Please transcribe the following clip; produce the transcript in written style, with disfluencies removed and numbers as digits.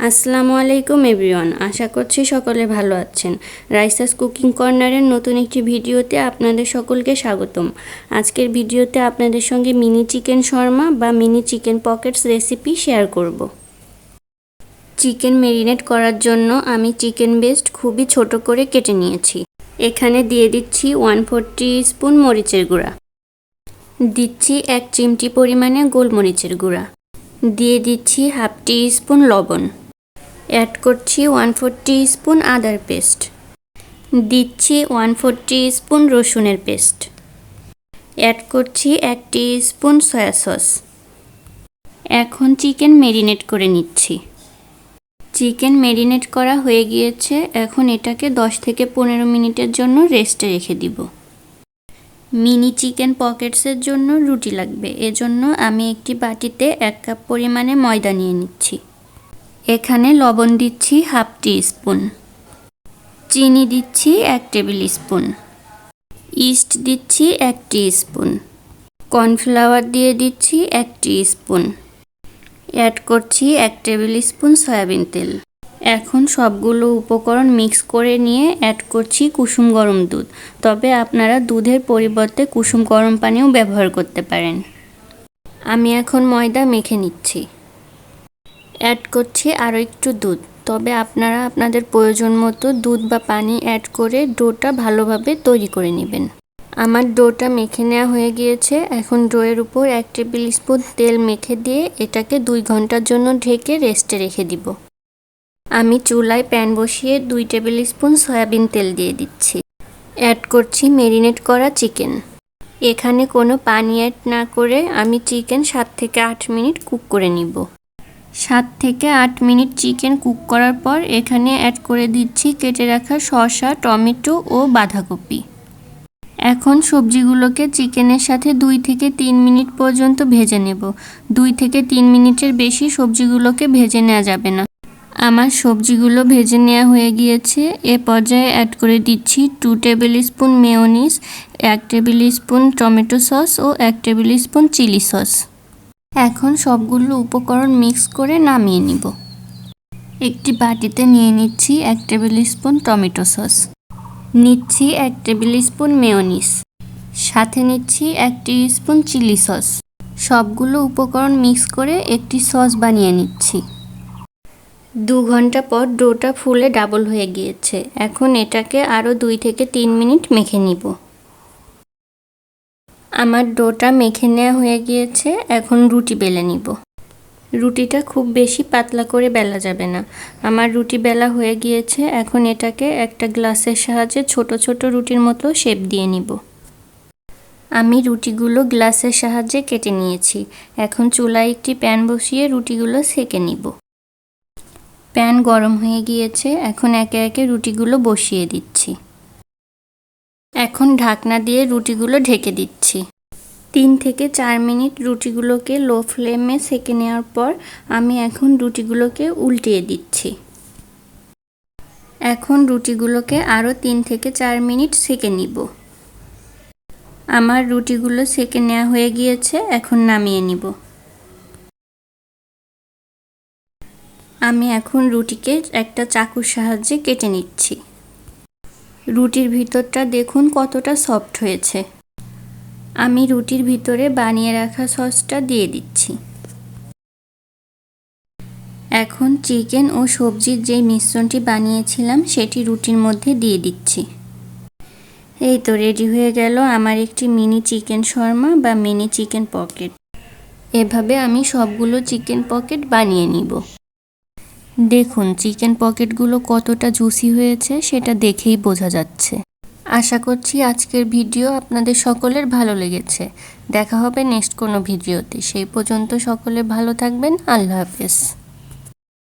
আসসালামু আলাইকুম এভরিওয়ান, আশা করছি সকলে ভালো আছেন। রাইসাস কুকিং কর্নারের নতুন একটি ভিডিওতে আপনাদের সকলকে স্বাগতম। আজকের ভিডিওতে আপনাদের সঙ্গে মিনি চিকেন শর্মা বা mini chicken Pockets recipe share করব। চিকেন ম্যারিনেট করার জন্য আমি চিকেন ব্রেস্ট খুবই ছোট করে কেটে নিয়েছি। এখানে দিয়ে দিচ্ছি 1/4 টিস্পুন মরিচের গুঁড়া, দিচ্ছি 1 চিমটি পরিমাণে গোলমরিচের গুঁড়া, দিয়ে দিচ্ছি 1/2 টিস্পুন লবণ, অ্যাড করছি 1/4 টিস্পুন আদার পেস্ট, দিচ্ছি 1/4 টিস্পুন রসুনের পেস্ট, অ্যাড করছি 1 টিস্পুন সয়া সস। এখন চিকেন ম্যারিনেট করে নিচ্ছি। চিকেন ম্যারিনেট করা হয়ে গিয়েছে, এখন এটাকে 10 থেকে 15 মিনিটের জন্য রেস্টে রেখে দিব। মিনি চিকেন পকেটসের জন্য রুটি লাগবে, এজন্য আমি একটি বাটিতে 1 কাপ পরিমাণে ময়দা নিয়ে নিচ্ছি। এখানে লবণ দিচ্ছি 1/2 টিস্পুন, চিনি দিচ্ছি 1 টেবিল স্পুন, ইস্ট দিচ্ছি 1 টিস্পুন, কর্নফ্লাওয়ার দিয়ে দিচ্ছি 1 টিস্পুন, অ্যাড করছি 1 টেবিল স্পুন সয়াবিন তেল। এখন সবগুলো উপকরণ মিক্স করে নিয়ে অ্যাড করছি কুসুম গরম দুধ, তবে আপনারা দুধের পরিবর্তে কুসুম গরম পানিও ব্যবহার করতে পারেন। আমি এখন ময়দা মেখে নিচ্ছি। অ্যাড করছি আরও একটু দুধ, তবে আপনারা আপনাদের প্রয়োজন মতো দুধ বা পানি অ্যাড করে ডোটা ভালোভাবে তৈরি করে নেবেন। আমার ডোটা মেখে নেওয়া হয়ে গিয়েছে। এখন ডোয়ের উপর 1 টেবিল স্পুন তেল মেখে দিয়ে এটাকে 2 ঘন্টার জন্য ঢেকে রেস্টে রেখে দিব। আমি চুলায় প্যান বসিয়ে 2 টেবিল স্পুন সয়াবিন তেল দিয়ে দিচ্ছি। অ্যাড করছি ম্যারিনেট করা চিকেন। এখানে কোনো পানি অ্যাড না করে আমি চিকেন 7 থেকে 8 মিনিট কুক করে নিব। 7 থেকে 8 মিনিট চিকেন কুক করার পর এখানে অ্যাড করে দিচ্ছি কেটে রাখা শসা, টমেটো ও বাঁধাকপি। এখন সবজিগুলোকে চিকেনের সাথে 2 থেকে 3 মিনিট পর্যন্ত ভেজে নেব। 2 থেকে 3 মিনিটের বেশি সবজিগুলোকে ভেজে নেওয়া যাবে না। আমার সবজিগুলো ভেজে নেওয়া হয়ে গিয়েছে। এ পর্যায়ে অ্যাড করে দিচ্ছি 2 tablespoon mayonnaise, 1 tablespoon tomato sauce ও 1 টেবিল স্পুন চিলি সস। এখন সবগুলো উপকরণ মিক্স করে নামিয়ে নিব। একটি বাটিতে নিয়ে নিচ্ছি 1 টেবিল স্পুন টমেটো সস, নিচ্ছি 1 টেবিল স্পুন মেয়োনিজ, সাথে নিচ্ছি 1 টিস্পুন চিলি সস। সবগুলো উপকরণ মিক্স করে একটি সস বানিয়ে নিচ্ছি। 2 ঘন্টা পর ডোটা ফুলে ডাবল হয়ে গিয়েছে। এখন এটাকে আরও 2 থেকে 3 মিনিট মেখে নিব। আমার ডোটা মেখে নেওয়া হয়ে গিয়েছে। এখন রুটি বেলে নিব। রুটিটা খুব বেশি পাতলা করে বেলা যাবে না। আমার রুটি বেলা হয়ে গিয়েছে। এখন এটাকে একটা গ্লাসের সাহায্যে ছোট ছোট রুটির মতো শেপ দিয়ে নিব। আমি রুটিগুলো গ্লাসের সাহায্যে কেটে নিয়েছি। এখন চুলায় একটি প্যান বসিয়ে রুটিগুলো সেঁকে নিব। প্যান গরম হয়ে গিয়েছে। এখন একে একে রুটিগুলো বসিয়ে দিচ্ছি। এখন ঢাকনা দিয়ে রুটিগুলো ঢেকে দিচ্ছি। 3 থেকে 4 মিনিট রুটিগুলোকে লো ফ্লেমে সেঁকে নেওয়ার পর আমি এখন রুটিগুলোকে উল্টিয়ে দিচ্ছি। এখন রুটিগুলোকে আরও 3 থেকে 4 মিনিট সেঁকে নিব। আমার রুটিগুলো সেঁকে নেওয়া হয়ে গিয়েছে। এখন নামিয়ে নিব। আমি এখন রুটিকে একটা চাকুর সাহায্যে কেটে নিচ্ছি। রুটির ভিতরটা দেখুন কতটা সফট হয়েছে। আমি রুটির ভিতরে বানিয়ে রাখা সসটা দিয়ে দিচ্ছি। এখন চিকেন ও সবজির যে মিশ্রণটি বানিয়েছিলাম সেটি রুটির মধ্যে দিয়ে দিচ্ছি। এই তো রেডি হয়ে গেল আমার একটি মিনি চিকেন শর্মা বা মিনি চিকেন পকেট। এভাবে আমি সবগুলো চিকেন পকেট বানিয়ে নিব। দেখুন চিকেন পকেটগুলো কতটা জুসি হয়েছে সেটা দেখেই বোঝা যাচ্ছে। আশা করছি আজকের ভিডিও আপনাদের সকলের ভালো লেগেছে। দেখা হবে নেক্সট কোনো ভিডিওতে। সেই পর্যন্ত সকলে ভালো থাকবেন। আল্লাহ হাফেজ।